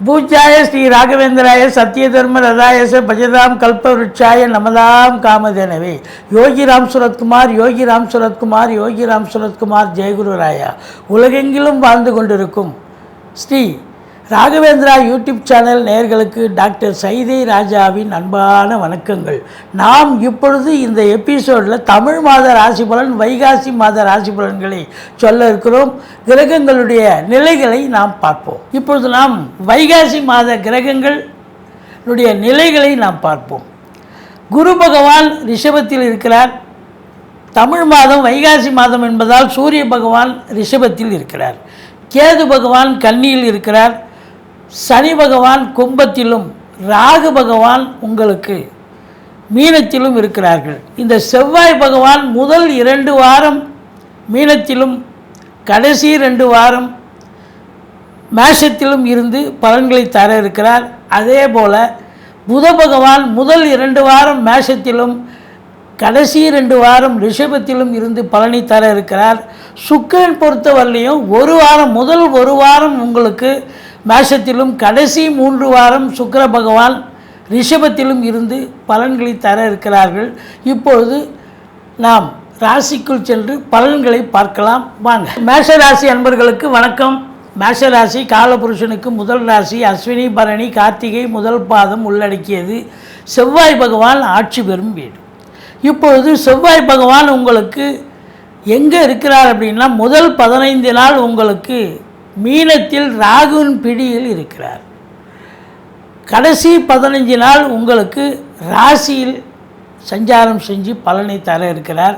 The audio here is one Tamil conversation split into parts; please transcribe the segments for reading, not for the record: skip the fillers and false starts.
பூஜ்யாய ஸ்ரீ ராகவேந்திராய சத்ய தர்ம ரதாயச பஜதாம் கல்பவருட்சாய நமதாம் காமதேனவே. யோகிராம் சுரத்குமார் யோகிராம் சுரத்குமார் யோகிராம் சுரத்குமார் ஜெயகுரு ராயா. உலகெங்கிலும் வாழ்ந்து கொண்டிருக்கும் ஸ்ரீ ராகவேந்திரா யூடியூப் சேனல் நேயர்களுக்கு டாக்டர் சைதை ராஜாவின் அன்பான வணக்கங்கள். நாம் இப்பொழுது இந்த எபிசோடில் தமிழ் மாத ராசி பலன், வைகாசி மாத ராசி பலன்களை சொல்ல இருக்கிறோம். கிரகங்களுடைய நிலைகளை நாம் பார்ப்போம். இப்பொழுது நாம் வைகாசி மாத கிரகங்களுடைய நிலைகளை நாம் பார்ப்போம். குரு பகவான் ரிஷபத்தில் இருக்கிறார். தமிழ் மாதம் வைகாசி மாதம் என்பதால் சூரிய பகவான் ரிஷபத்தில் இருக்கிறார். கேது பகவான் கன்னியில் இருக்கிறார். சனி பகவான் கும்பத்திலும் ராகு பகவான் உங்களுக்கு மீனத்திலும் இருக்கிறார்கள். இந்த செவ்வாய் பகவான் முதல் 2 வாரம் மீனத்திலும் கடைசி 2 வாரம் மேஷத்திலும் இருந்து பலன்களை தர இருக்கிறார். அதே போல் புத பகவான் முதல் 2 வாரம் மேஷத்திலும் கடைசி 2 வாரம் ரிஷபத்திலும் இருந்து பலனை தர இருக்கிறார். சுக்கிரன் பொறுத்தவரையிலையும் முதல் ஒரு வாரம் உங்களுக்கு மேஷத்திலும் கடைசி 3 வாரம் சுக்கிர பகவான் ரிஷபத்திலும் இருந்து பலன்களை தர இருக்கிறார்கள். இப்பொழுது நாம் ராசிக்குள் சென்று பலன்களை பார்க்கலாம் வாங்க. மேஷ ராசி அன்பர்களுக்கு வணக்கம். மேஷ ராசி காலபுருஷனுக்கு முதல் ராசி. அஸ்வினி பரணி கார்த்திகை முதல் பாதம் உள்ளடக்கியது. செவ்வாய் பகவான் ஆட்சி பெறும் வீடு. இப்பொழுது செவ்வாய் பகவான் உங்களுக்கு எங்கே இருக்கிறார் அப்படின்னா, முதல் 15 நாள் உங்களுக்கு மீனத்தில் ராகுவின் பிடியில் இருக்கிறார். கடைசி 15 நாள் உங்களுக்கு ராசியில் சஞ்சாரம் செஞ்சு பலனை தர இருக்கிறார்.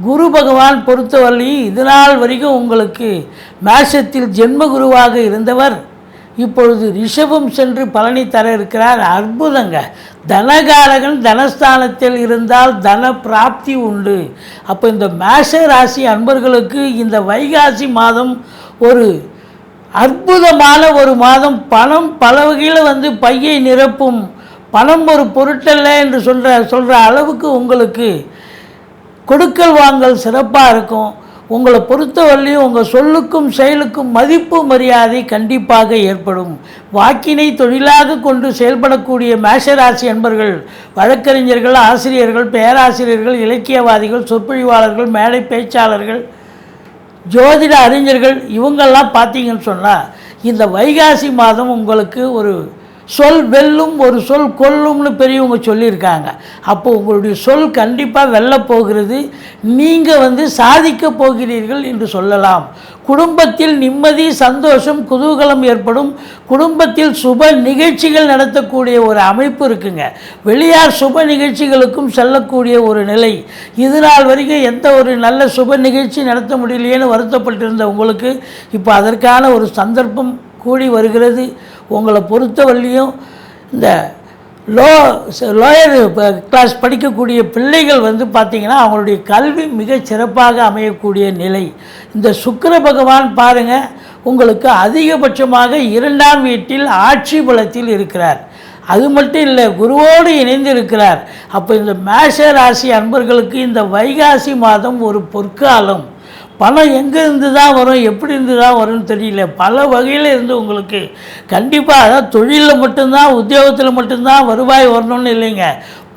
குரு பகவான் பொறுத்தவரையும் இது நாள் வரைக்கும் உங்களுக்கு மேஷத்தில் ஜென்ம குருவாக இருந்தவர் இப்பொழுது ரிஷபம் சென்று பலனை தர இருக்கிறார். அற்புதங்க. தனகாரகன் தனஸ்தானத்தில் இருந்தால் தன பிராப்தி உண்டு. அப்போ இந்த மேஷ ராசி அன்பர்களுக்கு இந்த வைகாசி மாதம் ஒரு அற்புதமான ஒரு மாதம். பணம் பல வகையில் பையை நிரப்பும். பணம் ஒரு பொருட்டல்ல என்று சொல்கிற அளவுக்கு உங்களுக்கு கொடுக்கல் வாங்கல் சிறப்பாக இருக்கும். உங்களை பொறுத்தவரையிலும் உங்கள் சொல்லுக்கும் செயலுக்கும் மதிப்பு மரியாதை கண்டிப்பாக ஏற்படும். வாக்கினை தொழிலாக கொண்டு செயல்படக்கூடிய மேஷராசி என்பர்கள் வழக்கறிஞர்கள், ஆசிரியர்கள், பேராசிரியர்கள், இலக்கியவாதிகள், சொற்பொழிவாளர்கள், மேடை பேச்சாளர்கள், ஜோதிட அறிஞர்கள் இவங்கெல்லாம் பார்த்தீங்கன்னு சொன்னால் இந்த வைகாசி மாதம் உங்களுக்கு ஒரு சொல் வெல்லும் ஒரு சொல் கொல்லும்னு பெரியவங்க சொல்லியிருக்காங்க. அப்போது உங்களுடைய சொல் கண்டிப்பாக வெல்ல போகிறது. நீங்கள் சாதிக்க போகிறீர்கள் என்று சொல்லலாம். குடும்பத்தில் நிம்மதி, சந்தோஷம், குதூகலம் ஏற்படும். குடும்பத்தில் சுப நிகழ்ச்சிகள் நடத்தக்கூடிய ஒரு அமைப்பு இருக்குங்க. வெளியார் சுப நிகழ்ச்சிகளுக்கும் செல்லக்கூடிய ஒரு நிலை. இது நாள் வரைக்கும் எந்த ஒரு நல்ல சுப நிகழ்ச்சி நடத்த முடியலையேன்னு வருத்தப்பட்டிருந்த உங்களுக்கு இப்போ அதற்கான ஒரு சந்தர்ப்பம் கூடி வருகிறது. உங்களை பொறுத்தவரையிலையும் இந்த லோயர் கிளாஸ் படிக்கக்கூடிய பிள்ளைகள் பார்த்திங்கன்னா அவங்களுடைய கல்வி மிக சிறப்பாக அமையக்கூடிய நிலை. இந்த சுக்கிர பகவான் பாருங்கள் உங்களுக்கு அதிகபட்சமாக 2ஆம் வீட்டில் ஆட்சி பலத்தில் இருக்கிறார். அது மட்டும் இல்லை, குருவோடு இணைந்து இருக்கிறார். அப்போ இந்த மேஷ ராசி அன்பர்களுக்கு இந்த வைகாசி மாதம் ஒரு பொற்காலம். பணம் எங்கேருந்து தான் வரும், எப்படி இருந்து தான் வரும்னு தெரியல. பல வகையில் இருந்து உங்களுக்கு கண்டிப்பாக, அதாவது தொழிலில் மட்டும்தான், உத்தியோகத்தில் மட்டும்தான் வருவாய் வரணும்னு இல்லைங்க.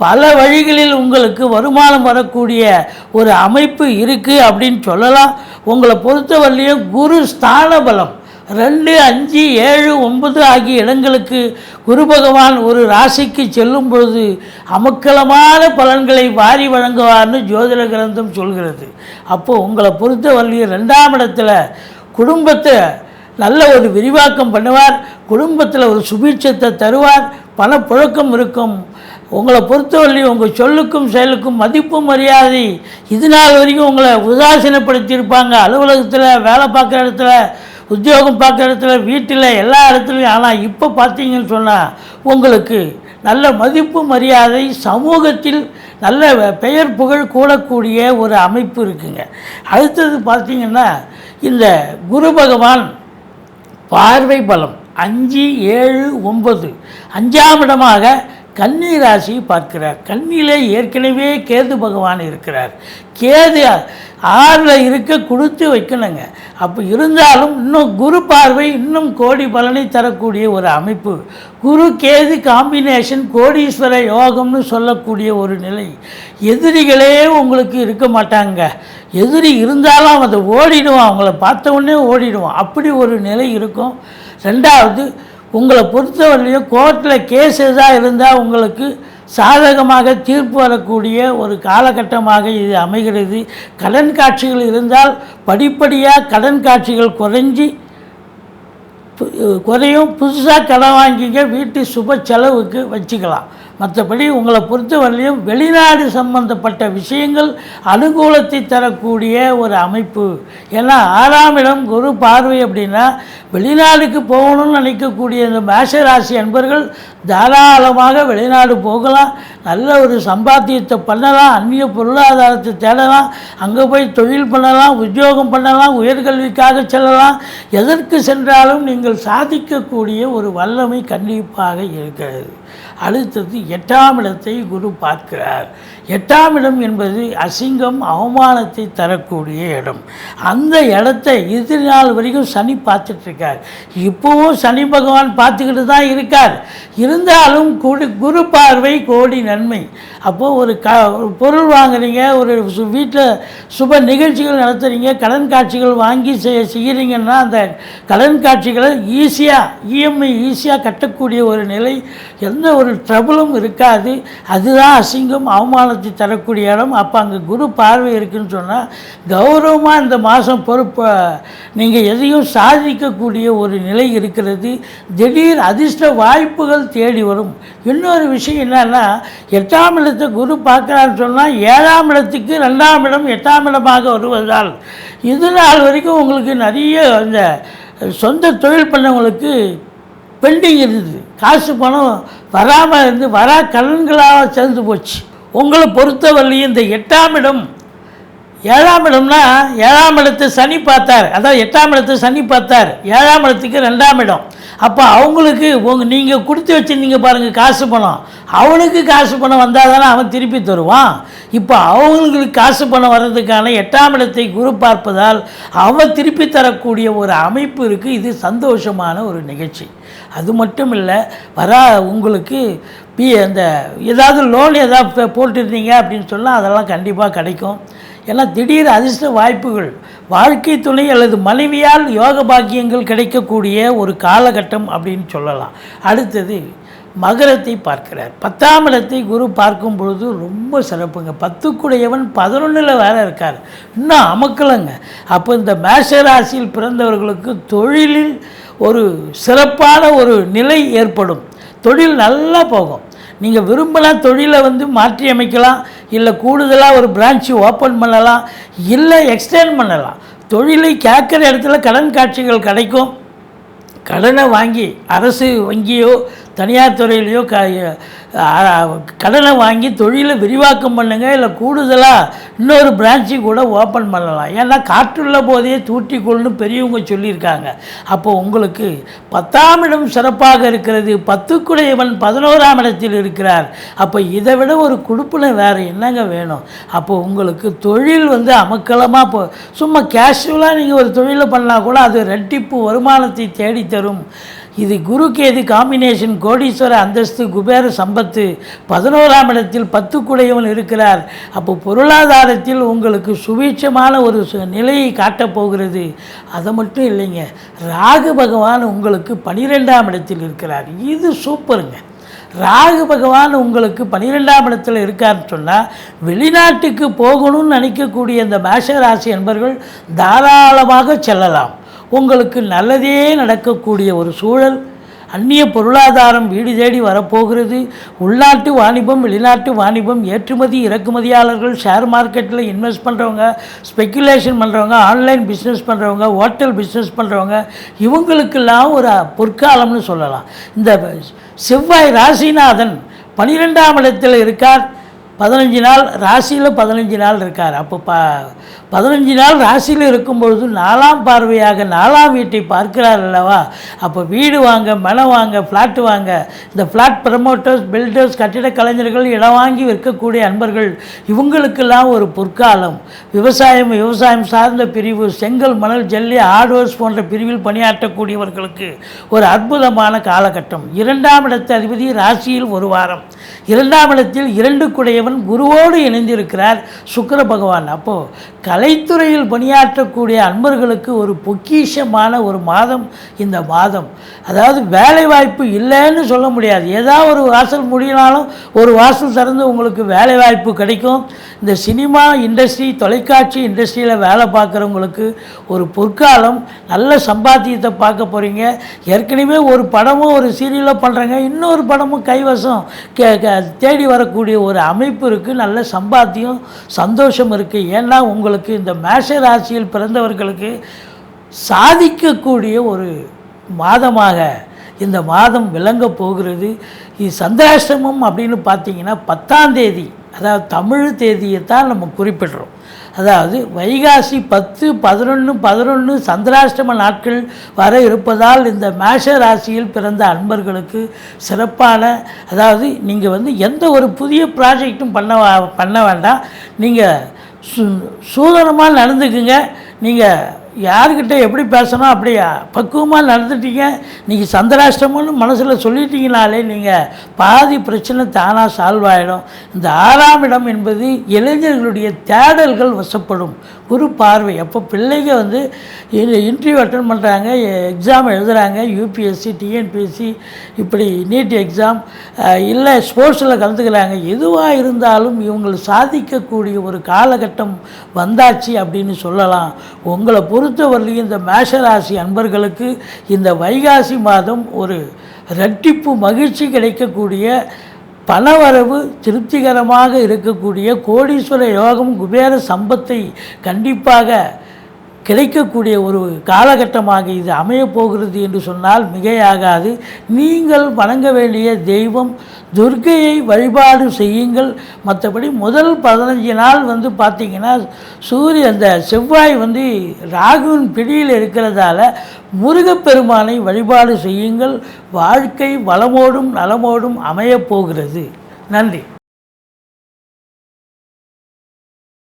பல வழிகளில் உங்களுக்கு வருமானம் வரக்கூடிய ஒரு அமைப்பு இருக்குது அப்படின்னு சொல்லலாம். உங்களை பொறுத்தவரையிலையும் குரு ஸ்தான பலம் 2, 5, 7, 9 ஆகிய இடங்களுக்கு குரு பகவான் ஒரு ராசிக்கு செல்லும் பொழுது அமக்கலமான பலன்களை வாரி வழங்குவார்னு ஜோதிட கிரந்தம் சொல்கிறது. அப்போது உங்களை பொறுத்தவரையிலும் 2ஆம் இடத்துல குடும்பத்தை நல்ல ஒரு விரிவாக்கம் பண்ணுவார். குடும்பத்தில் ஒரு சுபீட்சத்தை தருவார். பணப்புழக்கம் இருக்கும். உங்களை பொறுத்தவரையிலும் உங்கள் சொல்லுக்கும் செயலுக்கும் மதிப்பு மரியாதை இது நாள் வரைக்கும் உங்களை உதாசீனப்படுத்தியிருப்பாங்க. அலுவலகத்தில், வேலை பார்க்குற இடத்துல, உத்தியோகம் பார்க்குற இடத்துல, வீட்டில், எல்லா இடத்துலையும். ஆனால் இப்போ பார்த்தீங்கன்னு சொன்னால் உங்களுக்கு நல்ல மதிப்பு மரியாதை, சமூகத்தில் நல்ல பெயர் புகழ் கூடக்கூடிய ஒரு அமைப்பு இருக்குங்க. அடுத்தது பார்த்திங்கன்னா இந்த குரு பகவான் பார்வை பலம் 5, 7, 9 5ஆம் இடமாக கன்னி ராசி பார்க்கிறார். கன்னியிலே ஏற்கனவே கேது பகவான் இருக்கிறார். கேது 6ல் இருக்க கொடுத்து வைக்கணுங்க. அப்போ இருந்தாலும் இன்னும் குரு பார்வை இன்னும் கோடி பலனை தரக்கூடிய ஒரு அமைப்பு. குரு கேது காம்பினேஷன் கோடீஸ்வர யோகம்னு சொல்லக்கூடிய ஒரு நிலை. எதிரிகளே உங்களுக்கு இருக்க மாட்டாங்க. எதிரி இருந்தாலும் அதை ஓடிடுவான், அவங்கள பார்த்த உடனே ஓடிடுவான். அப்படி ஒரு நிலை இருக்கும். ரெண்டாவது, உங்களை பொறுத்தவரையிலையும் கோர்ட்டில் கேஸ் எதாக இருந்தால் உங்களுக்கு சாதகமாக தீர்ப்பு வரக்கூடிய ஒரு காலகட்டமாக இது அமைகிறது. கடன் காட்சிகள் இருந்தால் படிப்படியாக கடன் காட்சிகள் குறையும். புதுசாக கடன் வாங்கிங்க, வீட்டு சுப செலவுக்கு வச்சுக்கலாம். மற்றபடி உங்களை பொறுத்தவரையிலையும் வெளிநாடு சம்பந்தப்பட்ட விஷயங்கள் அனுகூலத்தை தரக்கூடிய ஒரு அமைப்பு. ஏன்னா 6ஆம் இடம் குரு பார்வை அப்படின்னா வெளிநாடுக்கு போகணும்னு நினைக்கக்கூடிய இந்த மேஷராசி அன்பர்கள் தாராளமாக வெளிநாடு போகலாம். நல்ல ஒரு சம்பாத்தியத்தை பண்ணலாம், அந்நிய பொருளாதாரத்தை தேடலாம், அங்கே போய் தொழில் பண்ணலாம், உத்தியோகம் பண்ணலாம், உயர்கல்விக்காக செல்லலாம். எதற்கு சென்றாலும் நீங்கள் சாதிக்கக்கூடிய ஒரு வல்லமை கண்டிப்பாக இருக்கிறது. அடுத்தது 8ஆம் இடத்தை குரு பார்க்கிறார். 8ஆம் இடம் என்பது அசிங்கம், அவமானத்தை தரக்கூடிய இடம். அந்த இடத்தை இது நாள் வரைக்கும் சனி பார்த்துட்ருக்கார். இப்போவும் சனி பகவான் பார்த்துக்கிட்டு தான் இருக்கார். இருந்தாலும் குரு பார்வை கோடி நன்மை. அப்போது ஒரு பொருள் வாங்குறீங்க, ஒரு வீட்டில் சுப நிகழ்ச்சிகள் நடத்துகிறீங்க, கடன் காட்சிகள் வாங்கி செய்கிறீங்கன்னா அந்த கடன் காட்சிகளை இஎம்ஐ ஈஸியாக கட்டக்கூடிய ஒரு நிலை, எந்த ஒரு ட்ரபுளும் இருக்காது. அதுதான் அசிங்கம், அவமானத்தை தரக்கூடிய இடம். அப்போ அங்கே குரு பார்வை இருக்குதுன்னு சொன்னால் கௌரவமாக இந்த மாதம் பொறுப்பை நீங்கள் எதையும் சாதிக்கக்கூடிய ஒரு நிலை இருக்கிறது. திடீர் அதிர்ஷ்ட வாய்ப்புகள் தேடி வரும். இன்னொரு விஷயம் என்னன்னா, 8ஆம் இடத்தை குரு பார்க்குறான்னு சொன்னால் 7ஆம் இடத்துக்கு 2ஆம் இடம் 8ஆம் இடமாக வருவதால் இது நாள் வரைக்கும் உங்களுக்கு நிறைய இந்த சொந்த தொழில் பண்ணவங்களுக்கு பெண்டிங் இருந்தது. காசு பணம் வராமல் இருந்து கடன்களாக சேர்ந்து போச்சு. உங்களை பொறுத்தவரையிலையும் இந்த 8ஆம் இடம் 7ஆம் இடம்னா 7ஆம் இடத்தை சனி பார்த்தார். அதாவது 8ஆம் இடத்தை சனி பார்த்தார், 7ஆம் இடத்துக்கு 2ஆம் இடம். அப்போ அவங்களுக்கு நீங்கள் கொடுத்து வச்சுருந்தீங்க பாருங்கள் காசு பணம், அவனுக்கு காசு பணம் வந்தால் தானே அவன் திருப்பி தருவான். இப்போ அவங்களுக்கு காசு பணம் வர்றதுக்கான 8ஆம் இடத்தை குரு பார்ப்பதால் அவன் திருப்பி தரக்கூடிய ஒரு அமைப்பு இருக்குது. இது சந்தோஷமான ஒரு நிகழ்ச்சி. அது மட்டும் இல்லை, உங்களுக்கு அந்த ஏதாவது லோன் ஏதாவது போட்டுருந்தீங்க அப்படின்னு சொன்னால் அதெல்லாம் கண்டிப்பாக கிடைக்கும். ஏன்னா திடீர் அதிர்ஷ்ட வாய்ப்புகள், வாழ்க்கை துணை அல்லது மனைவியால் யோக பாக்கியங்கள் கிடைக்கக்கூடிய ஒரு காலகட்டம் அப்படின்னு சொல்லலாம். அடுத்தது மகரத்தை பார்க்கிறார். 10ஆம் இடத்தை குரு பார்க்கும் பொழுது ரொம்ப சிறப்புங்க. 10க்குடையவன் 11ல் வேற இருக்கார், இன்னும் அமக்கலங்க. அப்போ இந்த மேஷராசியில் பிறந்தவர்களுக்கு தொழிலில் ஒரு சிறப்பான ஒரு நிலை ஏற்படும். தொழில் நல்லா போகும். நீங்கள் விரும்பினா தொழிலை மாற்றி அமைக்கலாம், இல்லை கூடுதலாக ஒரு பிரான்ச்சு ஓப்பன் பண்ணலாம், இல்லை எக்ஸ்டெண்ட் பண்ணலாம். தொழிலை கேட்குற இடத்துல கடன் காட்சிகள் கிடைக்கும். கடனை வாங்கி அரசு வங்கியோ தனியார் துறையிலையோ கடனை வாங்கி தொழிலை விரிவாக்கம் பண்ணுங்கள், இல்லை கூடுதலாக இன்னொரு பிரான்ச்சு கூட ஓப்பன் பண்ணலாம். ஏன்னா காற்றுள்ள போதே தூட்டிக்கொள்னு பெரியவங்க சொல்லியிருக்காங்க. அப்போது உங்களுக்கு 10ஆம் இடம் சிறப்பாக இருக்கிறது. 10க்குடையவன் 11ஆம் இடத்தில் இருக்கிறார். அப்போ இதை விட ஒரு கொடுப்பினை வேறு என்னங்க வேணும்? அப்போது உங்களுக்கு தொழில் அமக்கலமாக சும்மா கேஷுவலாக நீங்கள் ஒரு தொழிலை பண்ணால் கூட அது ரெட்டிப்பு வருமானத்தை தேடித்தரும். இது குரு கேது காம்பினேஷன், கோடீஸ்வர அந்தஸ்து, குபேர சம்பத்து. 11ஆம் இடத்தில் 10க்குடையவன் இருக்கிறார். அப்போ பொருளாதாரத்தில் உங்களுக்கு சுபீட்சமான ஒரு நிலையை காட்டப்போகிறது. அது மட்டும் இல்லைங்க, ராகு பகவான் உங்களுக்கு 12ஆம் இடத்தில் இருக்கிறார். இது சூப்பருங்க. ராகு பகவான் உங்களுக்கு 12ஆம் இடத்தில் இருக்காருன்னு சொன்னால் வெளிநாட்டுக்கு போகணும்னு நினைக்கக்கூடிய இந்த மேஷராசி என்பவர்கள் தாராளமாக செல்லலாம். உங்களுக்கு நல்லதே நடக்கக்கூடிய ஒரு சூழல். அந்நிய பொருளாதாரம் வீடு தேடி வரப்போகிறது. உள்நாட்டு வாணிபம், வெளிநாட்டு வாணிபம், ஏற்றுமதி இறக்குமதியாளர்கள், ஷேர் மார்க்கெட்டில் இன்வெஸ்ட் பண்ணுறவங்க, ஸ்பெக்குலேஷன் பண்ணுறவங்க, ஆன்லைன் பிஸ்னஸ் பண்ணுறவங்க, ஹோட்டல் பிஸ்னஸ் பண்ணுறவங்க, இவங்களுக்கெல்லாம் ஒரு பொற்காலம்னு சொல்லலாம். இந்த செவ்வாய் ராசிநாதன் 12ஆம் இடத்தில் இருக்கார். 15 நாள் ராசியில் 15 நாள் இருக்கார். அப்போ 15 நாள் ராசியில் இருக்கும்பொழுது 4ஆம் பார்வையாக 4ஆம் வீட்டை பார்க்கிறார் அல்லவா. அப்போ வீடு வாங்க, மனை வாங்க, ஃப்ளாட்டு வாங்க, இந்த ஃப்ளாட் ப்ரமோட்டர்ஸ், பில்டர்ஸ், கட்டிட கலைஞர்கள், இடம் வாங்கி விற்கக்கூடிய அன்பர்கள், இவங்களுக்கெல்லாம் ஒரு பொற்காலம். விவசாயம் சார்ந்த பிரிவு, செங்கல், மணல், ஜல்லி, ஹார்ட்வேர்ஸ் போன்ற பிரிவில் பணியாற்றக்கூடியவர்களுக்கு ஒரு அற்புதமான காலகட்டம். 2ஆம் இடத்து அதிபதி ராசியில் ஒரு வாரம், 2ஆம் இடத்தில் 2 குடையவன் குருவோடு இணைந்திருக்கிறார் சுக்கிர பகவான். அப்போது கலைத்துறையில் பணியாற்றக்கூடிய அன்பர்களுக்கு ஒரு பொக்கிஷமான ஒரு மாதம் இந்த மாதம். அதாவது வேலை வாய்ப்பு இல்லைன்னு சொல்ல முடியாது. ஏதாவது ஒரு வாசல் முடியினாலும் ஒரு வாசல் திறந்து உங்களுக்கு வேலை வாய்ப்பு கிடைக்கும். இந்த சினிமா இண்டஸ்ட்ரி, தொலைக்காட்சி இண்டஸ்ட்ரியில் வேலை பார்க்குறவங்களுக்கு ஒரு பொற்காலம். நல்ல சம்பாத்தியத்தை பார்க்க போகிறீங்க. ஏற்கனவே ஒரு படமும் ஒரு சீரியலோ பண்ணுறங்க, இன்னொரு படமும் கைவசம் தேடி வரக்கூடிய ஒரு அமைப்பு இருக்குது. நல்ல சம்பாத்தியம், சந்தோஷம் இருக்குது. ஏன்னா உங்களுக்கு இந்த மேஷ ராசியில் பிறந்தவர்களுக்கு சாதிக்கக்கூடிய ஒரு மாதமாக இந்த மாதம் விளங்க போகிறது. இது சந்திராஷ்டமம் அப்படின்னு பார்த்தீங்கன்னா 10ஆம் தேதி, அதாவது தமிழ் தேதியை தான் நம்ம குறிப்பிடுறோம். அதாவது வைகாசி 10, 11, 11 சந்திராஷ்டம நாட்கள் வர இருப்பதால் இந்த மேஷ ராசியில் பிறந்த அன்பர்களுக்கு சிறப்பான, அதாவது நீங்கள் எந்த ஒரு புதிய ப்ராஜெக்டும் பண்ண வேண்டாம். நீங்கள் சூதனமாக நடந்துக்குங்க. நீங்கள் யார்கிட்ட எப்படி பேசணும் அப்படி பக்குவமாக நடந்துட்டீங்க. நீங்கள் சந்திராஷ்டமம்னு மனசில் சொல்லிட்டீங்கனாலே நீங்கள் பாதி பிரச்சனை தானாக சால்வ் ஆகிடும். இந்த 6ஆம் இடம் என்பது இளைஞர்களுடைய தேடல்கள் வசப்படும். குரு பார்வை. அப்போ பிள்ளைங்க இன்டர்வியூ அட்டன் பண்ணுறாங்க, எக்ஸாம் எழுதுகிறாங்க, யூபிஎஸ்சி, டிஎன்பிஎஸ்சி, இப்படி நீட் எக்ஸாம், இல்லை ஸ்போர்ட்ஸில் கலந்துக்கிறாங்க. எதுவாக இருந்தாலும் இவங்களை சாதிக்கக்கூடிய ஒரு காலகட்டம் வந்தாச்சு அப்படின்னு சொல்லலாம். உங்களை பொறுத்தவரையிலும் இந்த மேஷராசி அன்பர்களுக்கு இந்த வைகாசி மாதம் ஒரு இரட்டிப்பு மகிழ்ச்சி கிடைக்கக்கூடிய, பணவரவு திருப்திகரமாக இருக்கக்கூடிய, கோடீஸ்வர யோகம், குபேர சம்பத்தை கண்டிப்பாக கிடைக்கக்கூடிய ஒரு காலகட்டமாக இது அமையப்போகிறது என்று சொன்னால் மிகையாகாது. நீங்கள் வணங்க வேண்டிய தெய்வம் துர்க்கையை வழிபாடு செய்யுங்கள். மற்றபடி முதல் 15 நாள் பார்த்திங்கன்னா அந்த செவ்வாய் ராகுவின் பிடியில் இருக்கிறதால முருகப்பெருமானை வழிபாடு செய்யுங்கள். வாழ்க்கை வளமோடும் நலமோடும் அமையப்போகிறது. நன்றி.